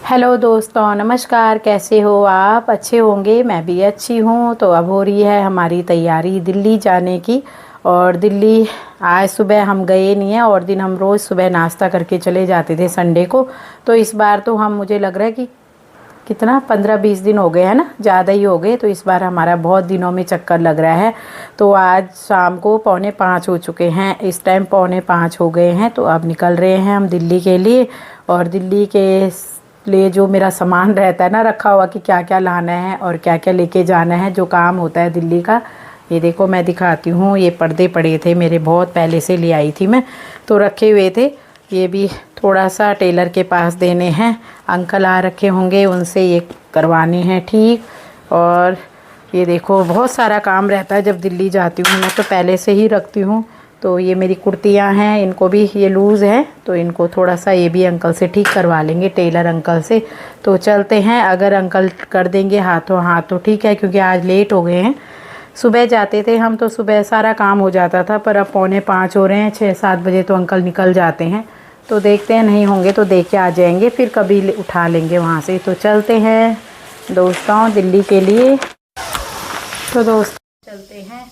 Hello दोस्तों, नमस्कार। कैसे हो आप? अच्छे होंगे, मैं भी अच्छी हूँ। तो अब हो रही है हमारी तैयारी दिल्ली जाने की। और दिल्ली आज सुबह हम गए नहीं हैं, और दिन हम रोज़ सुबह नाश्ता करके चले जाते थे संडे को। तो इस बार तो हम, मुझे लग रहा है कि कितना 15-20 दिन हो गए हैं ना, ज़्यादा ही हो गए। तो इस बार हमारा बहुत दिनों में चक्कर लग रहा है। तो आज शाम को 4:45 हो चुके हैं, इस टाइम 4:45 हो गए हैं। तो अब निकल रहे हैं हम दिल्ली के लिए। और दिल्ली के लिए जो मेरा सामान रहता है ना रखा हुआ, कि क्या क्या लाना है और क्या क्या लेके जाना है, जो काम होता है दिल्ली का। ये देखो मैं दिखाती हूँ, ये पर्दे पड़े थे मेरे, बहुत पहले से ले आई थी मैं, तो रखे हुए थे। ये भी थोड़ा सा टेलर के पास देने हैं, अंकल आ रखे होंगे, उनसे ये करवाने हैं ठीक। और ये देखो बहुत सारा काम रहता है जब दिल्ली जाती हूँ, मैं तो पहले से ही रखती हूँ। तो ये मेरी कुर्तियाँ हैं, इनको भी, ये लूज़ है तो इनको थोड़ा सा ये भी अंकल से ठीक करवा लेंगे, टेलर अंकल से। तो चलते हैं, अगर अंकल कर देंगे हाथों हाथ तो ठीक है, क्योंकि आज लेट हो गए हैं। सुबह जाते थे हम तो सुबह सारा काम हो जाता था, पर अब 4:45 हो रहे हैं, 6-7 बजे तो अंकल निकल जाते हैं। तो देखते हैं, नहीं होंगे तो देख के आ जाएंगे, फिर कभी उठा लेंगे वहाँ से। तो चलते हैं दोस्तों दिल्ली के लिए। तो दोस्त चलते हैं,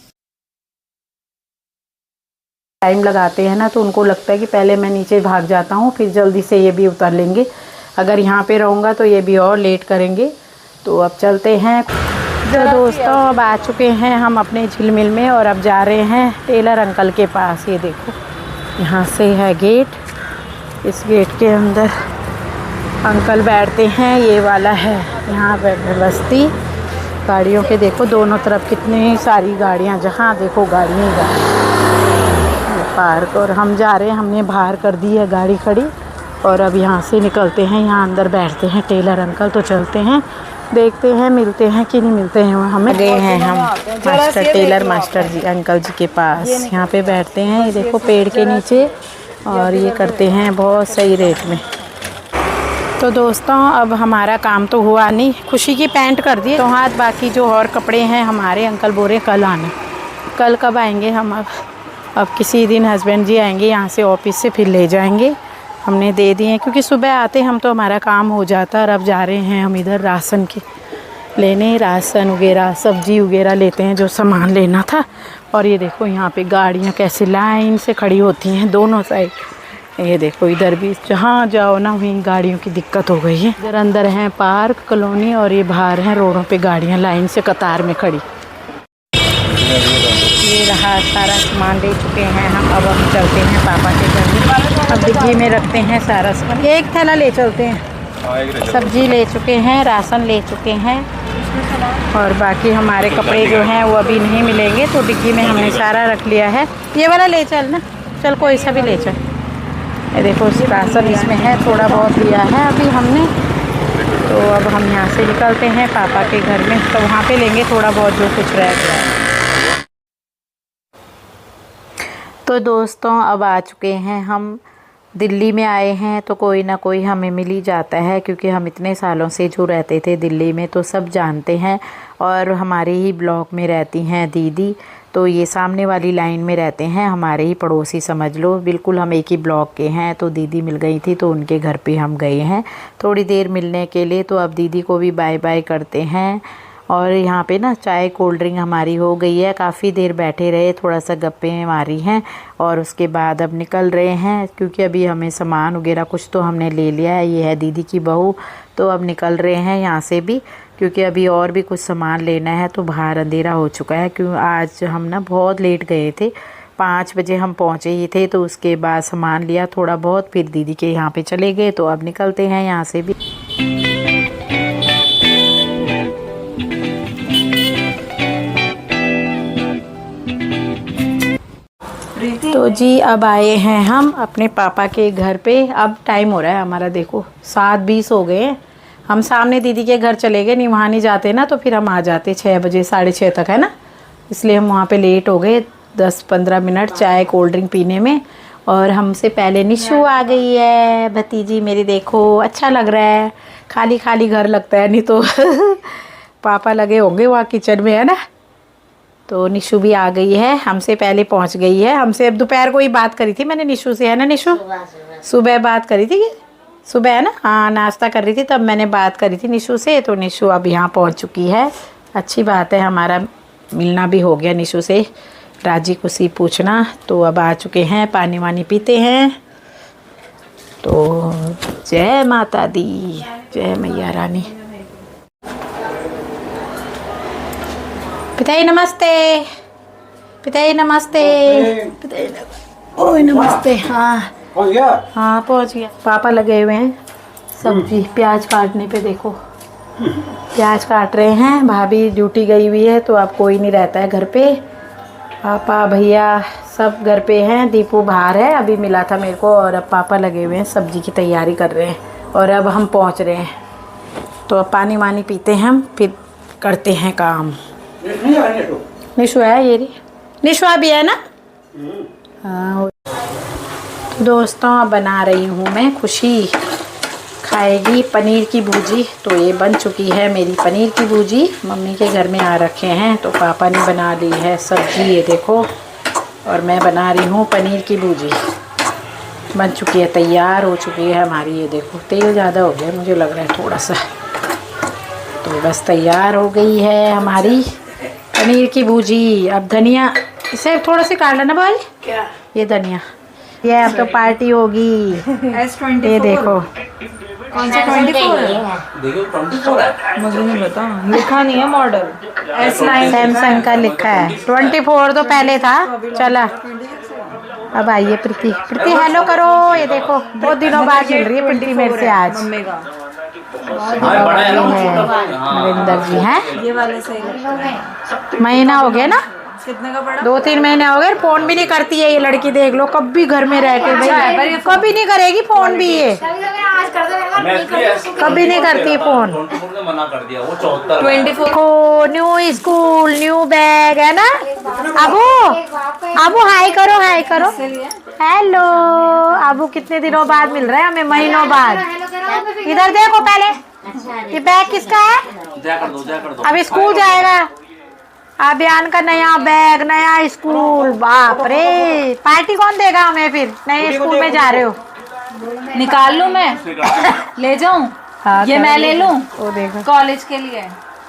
टाइम लगाते हैं ना, तो उनको लगता है कि पहले मैं नीचे भाग जाता हूँ, फिर जल्दी से ये भी उतर लेंगे। अगर यहाँ पे रहूँगा तो ये भी और लेट करेंगे। तो अब चलते हैं। तो दोस्तों अब आ चुके हैं हम अपने झिलमिल में, और अब जा रहे हैं टेलर अंकल के पास। ये देखो यहाँ से है गेट, इस गेट के अंदर अंकल बैठते हैं, ये वाला है यहाँ पे बस्ती। गाड़ियों के देखो दोनों तरफ कितनी सारी गाड़ियाँ, जहाँ देखो गाड़ियाँ ही पार्क। और हम जा रहे हैं, हमने बाहर कर दी है गाड़ी खड़ी, और अब यहाँ से निकलते हैं, यहाँ अंदर बैठते हैं टेलर अंकल। तो चलते हैं, देखते हैं मिलते हैं कि नहीं मिलते हैं। हमें गए हैं हम मास्टर टेलर मास्टर जी अंकल जी के पास, यहाँ पे बैठते हैं, ये देखो पेड़ के नीचे, और ये करते हैं बहुत सही रेट में। तो दोस्तों अब हमारा काम तो हुआ नहीं, खुशी की पैंट कर दी तो हाथ, बाकी जो और कपड़े हैं हमारे अंकल बोल रहे कल आना। कल कब आएंगे हम? अब किसी दिन हस्बैंड जी आएंगे यहाँ से ऑफिस से, फिर ले जाएंगे। हमने दे दिए, क्योंकि सुबह आते हम तो हमारा काम हो जाता है। और अब जा रहे हैं हम इधर राशन के लेने, राशन वगैरह सब्जी वगैरह लेते हैं, जो सामान लेना था। और ये देखो यहाँ पे गाड़ियाँ कैसे लाइन से खड़ी होती हैं दोनों साइड। ये देखो इधर भी जहाँ जाओ ना वहीं गाड़ियों की दिक्कत हो गई है। इधर अंदर है पार्क कॉलोनी, और ये बाहर हैं रोडों पे गाड़ियाँ लाइन से कतार में खड़ी। ये रहा सारा सामान ले चुके हैं हम। अब हम चलते हैं पापा के घर में, अब डिग्गी में रखते हैं सारा सामान। एक थैला ले चलते हैं, सब्जी ले चुके हैं, राशन ले चुके हैं, और बाकी हमारे कपड़े जो हैं वो अभी नहीं मिलेंगे, तो डिग्गी में हमने सारा रख लिया है। ये वाला ले चल ना, चल कोई सा भी ले चल। ये देखो राशन इसमें है, थोड़ा बहुत लिया है अभी हमने। तो अब हम यहाँ से निकलते हैं पापा के घर में, तो वहाँ पे लेंगे थोड़ा बहुत जो कुछ रह गया है। तो दोस्तों अब आ चुके हैं हम दिल्ली में। आए हैं तो कोई ना कोई हमें मिल ही जाता है, क्योंकि हम इतने सालों से जो रहते थे दिल्ली में तो सब जानते हैं। और हमारे ही ब्लॉक में रहती हैं दीदी, तो ये सामने वाली लाइन में रहते हैं, हमारे ही पड़ोसी समझ लो, बिल्कुल हम एक ही ब्लॉक के हैं। तो दीदी मिल गई थी, तो उनके घर पे हम गए हैं थोड़ी देर मिलने के लिए। तो अब दीदी को भी बाय बाय करते हैं। और यहाँ पे ना चाय कोल्ड ड्रिंक हमारी हो गई है, काफ़ी देर बैठे रहे, थोड़ा सा गप्पे मारी हैं, और उसके बाद अब निकल रहे हैं, क्योंकि अभी हमें सामान वगैरह कुछ तो हमने ले लिया है। ये है दीदी की बहू, तो अब निकल रहे हैं यहाँ से भी, क्योंकि अभी और भी कुछ सामान लेना है। तो बाहर अंधेरा हो चुका है, क्यों आज हम ना बहुत लेट गए थे, 5 बजे हम पहुँचे ही थे। तो उसके बाद सामान लिया थोड़ा बहुत, फिर दीदी के यहाँ पे चले गए। तो अब निकलते हैं यहाँ से भी। तो जी अब आए हैं हम अपने पापा के घर पे। अब टाइम हो रहा है हमारा, देखो 7:20 हो गए हैं। हम सामने दीदी के घर चले गए, नहीं वहाँ नहीं जाते ना, तो फिर हम आ जाते 6 बजे 6:30 तक, है ना। इसलिए हम वहाँ पे लेट हो गए 10-15 मिनट चाय कोल्ड ड्रिंक पीने में। और हमसे पहले निशु आ गई है, भतीजी मेरी। देखो अच्छा लग रहा है, खाली खाली घर लगता है, नहीं तो पापा लगे होंगे वहाँ किचन में, है ना। तो निशु भी आ गई है, हमसे पहले पहुंच गई है। हमसे अब दोपहर को ही बात करी थी मैंने निशु से, है ना निशु? सुबह बात करी थी कि सुबह है ना, हाँ नाश्ता कर रही थी तब मैंने बात करी थी निशु से, तो निशु अब यहाँ पहुँच चुकी है। अच्छी बात है, हमारा मिलना भी हो गया निशु से, राजी खुशी पूछना। तो अब आ चुके हैं, पानी वानी पीते हैं। तो जय माता दी, जय मैया रानी। पिताजी नमस्ते, पिताजी नमस्ते, पिताजी ओए नमस्ते। हाँ पहुंच गया? हाँ पहुँच गया। पापा लगे हुए हैं सब्जी प्याज काटने पे, देखो प्याज काट रहे हैं। भाभी ड्यूटी गई हुई है तो अब कोई नहीं रहता है घर पे, पापा भैया सब घर पे हैं। दीपू बाहर है, अभी मिला था मेरे को। और अब पापा लगे हुए हैं सब्जी की तैयारी कर रहे हैं और अब हम पहुंच रहे हैं। तो अब पानी वानी पीते हैं हम, फिर करते हैं काम। निशु है, ये रही निशु भी है ना। हाँ दोस्तों, अब बना रही हूँ मैं, खुशी खाएगी पनीर की भुजी। तो ये बन चुकी है मेरी पनीर की भुजी, मम्मी के घर में आ रखे हैं तो पापा ने बना ली है सब्जी, ये देखो। और मैं बना रही हूँ पनीर की भुजी, बन चुकी है, तैयार हो चुकी है हमारी। ये देखो तेल ज़्यादा हो गया मुझे लग रहा है थोड़ा सा, तो बस तैयार हो गई है हमारी पनीर की भुजी। अब धनिया इसे थोड़ा सा काट लेना भाई, क्या ये धनिया, ये अब तो पार्टी होगी। S24 ये देखो, कौन सा 24 है? देखो 24 है, मुझे नहीं पता, लिखा नहीं है मॉडल। S9 सैमसंग का लिखा है। 24 तो पहले था। चला अब आइए प्रीति, प्रीति हेलो करो। ये देखो बहुत दिनों बाद मिल रही है प्रीति मेरे से आज। मम्मी का नरेंद्र जी हैं, ये वाले सही लगते हैं। महीना हो गया ना, कितने का पड़ा? 2-3 महीने हो गए। फोन भी नहीं करती है ये लड़की, देख लो कभी घर में रह के भाई, कभी नहीं करेगी फोन भी ये, कभी नहीं करती फोन। मना कर दिया वो 74 24 को न्यू स्कूल न्यू बैग है ना। अबू अबू हाय करो, हाय करो, हेलो। अबू कितने दिनों बाद मिल रहा है हमें, महीनों बाद। इधर देखो पहले, ये बैग किसका है? जा कर दो। अब स्कूल जाएगा, अभियान का नया बैग, नया स्कूल। बाप रे, पार्टी कौन देगा हमें फिर, नए स्कूल में जा रहे हो। निकाल लूं मैं, ले जाऊं? हाँ, ये मैं ले लूं वो देखो कॉलेज के लिए।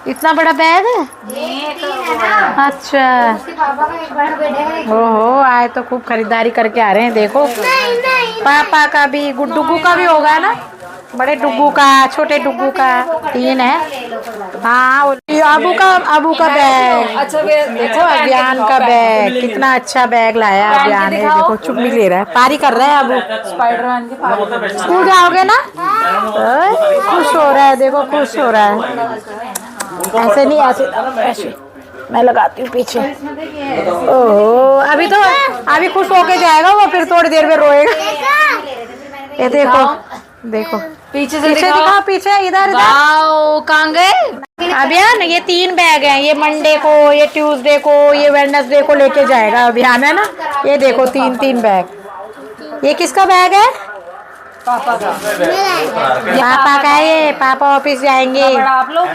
इतना बड़ा बैग है। अच्छा ओहो, आए तो खूब खरीदारी करके आ रहे हैं। देखो पापा का भी, डुग्गू का भी होगा ना, बड़े डुग्गू का, छोटे डुग्गू का, 3 है। हाँ अबू का बैग। अच्छा देखो अभियान का बैग, कितना अच्छा बैग लाया अभियान है। देखो चुप भी ले रहा है, पारी कर रहा है अबू। स्पाइडरमैन के पास स्कूल जाओगे ना, खुश हो रहा है, देखो खुश हो रहा है। ऐसे नहीं, ऐसे मैं लगाती हूँ पीछे। ओहो, अभी खुश होके जाएगा वो, फिर थोड़ी देर में रोएगा। ये देखो देखो पीछे से पीछे दिखाओ, पीछे इधर कहाँ गए? अभियान। ये 3 बैग हैं, ये मंडे को, ये ट्यूसडे को, ये वेडनेसडे को लेके जाएगा अभियान, है ना। ये देखो 3 बैग। ये किसका बैग है? पापा का। पापा का है ये, पापा ऑफिस जाएंगे। आप लोग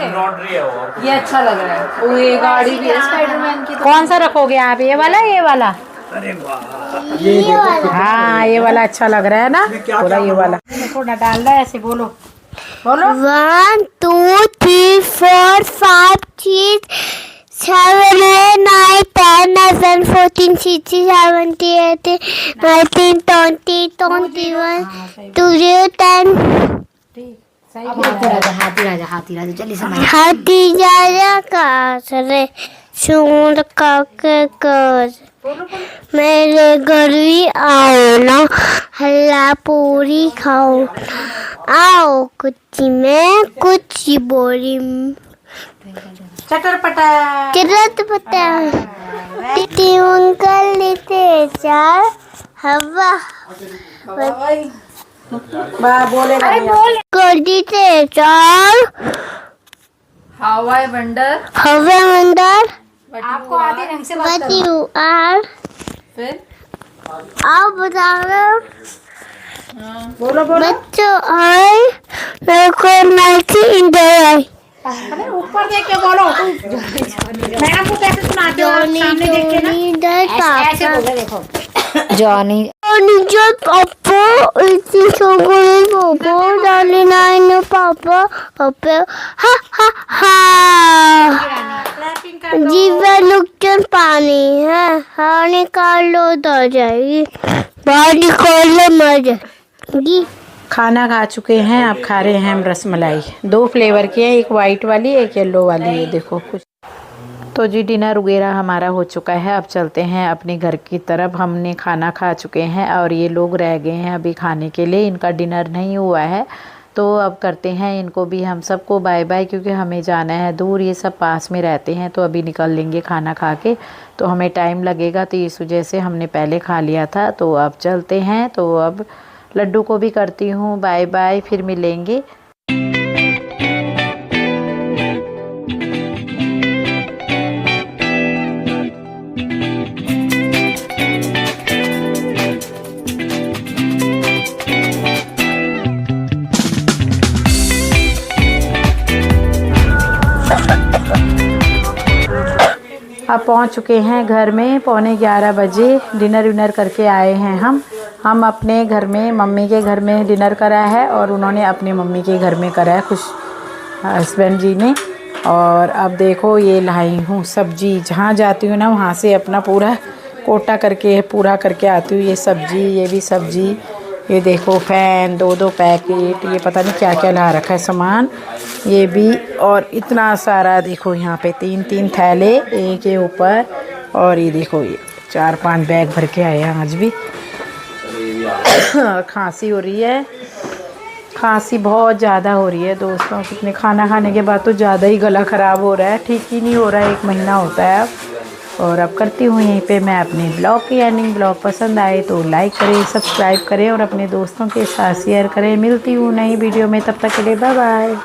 ये अच्छा लग रहा है। वो ये गाड़ी भी है स्पाइडरमैन की। कौन सा रखोगे आप, ये वाला ये वाला? हाँ ये वाला अच्छा लग रहा है ना, बोला ये वाला। थोड़ा डाल रहा है ऐसे, बोलो बोलो। 1 2 3 4 5 6 7 8 9 10 11 14 16 17 18 19 20 21 22 10 हाथी राजा जल्दी से। हाथी राजा का सरे सूंड का कर मेरे घर भी आओ ना, हल्ला पूरी खाओ, आओ कुछ में कुछ बोली चटरपटा चिरत पता अंकल लेते चार हवा बोलेगा कर देते चार हवाई बंडर। हवा मंदर आपको आधी ढंग से बात बती हूँ आर फिर आप बताओ बोलो बोलो। बच्चों आए मेरे को नाइटी इंडर आई अरे ऊपर देख के बोलो, मैं आपको कैसे सुनाती हूँ, आप सामने देख के ना, ऐसे बोलो। देखो Johnny. Just Papa, it's chocolate Papa, darling, I know Papa, Papa, ha ha ha. जीवन नुकसान पानी है, हाँ निकाल लो तो जाएगी, बाहर निकाल लो मर जाएगी। खाना खा चुके हैं, अब खा रहे हैं हम रसमलाई। 2 फ्लेवर की है, एक वाइट वाली एक येलो वाली है। देखो कुछ तो जी डिनर वगैरह हमारा हो चुका है। अब चलते हैं अपने घर की तरफ। हमने खाना खा चुके हैं और ये लोग रह गए हैं अभी खाने के लिए, इनका डिनर नहीं हुआ है। तो अब करते हैं इनको भी हम सबको बाय बाय, क्योंकि हमें जाना है दूर, ये सब पास में रहते हैं तो अभी निकल लेंगे खाना खा के, तो हमें टाइम लगेगा। तो इस वजह से हमने पहले खा लिया था, तो अब चलते हैं। तो अब लड्डू को भी करती हूँ बाय बाय, फिर मिलेंगे। अब पहुंच चुके हैं घर में, 11:15 बजे डिनर विनर करके आए हैं हम अपने घर में, मम्मी के घर में डिनर करा है और उन्होंने अपने मम्मी के घर में करा है, खुश हस्बैंड जी ने। और अब देखो ये लाई हूँ सब्जी, जहाँ जाती हूँ ना वहाँ से अपना पूरा कोटा करके पूरा करके आती हूँ। ये सब्जी, ये भी सब्जी, ये देखो फैन, 2 पैकेट, ये पता नहीं क्या क्या ला रखा है सामान, ये भी। और इतना सारा देखो यहाँ पे 3 थैले एक के ऊपर, और ये देखो ये 4-5 बैग भर के आए हैं आज भी। खांसी हो रही है, खांसी बहुत ज़्यादा हो रही है दोस्तों। कितने खाना खाने के बाद तो ज़्यादा ही गला ख़राब हो रहा है, ठीक ही नहीं हो रहा है, 1 महीना होता है अब। और अब करती हूँ यहीं पे मैं अपने ब्लॉग की एंडिंग। ब्लॉग पसंद आए तो लाइक करें, सब्सक्राइब करें और अपने दोस्तों के साथ शेयर करें। मिलती हूँ नई वीडियो में, तब तक के लिए बाय बाय।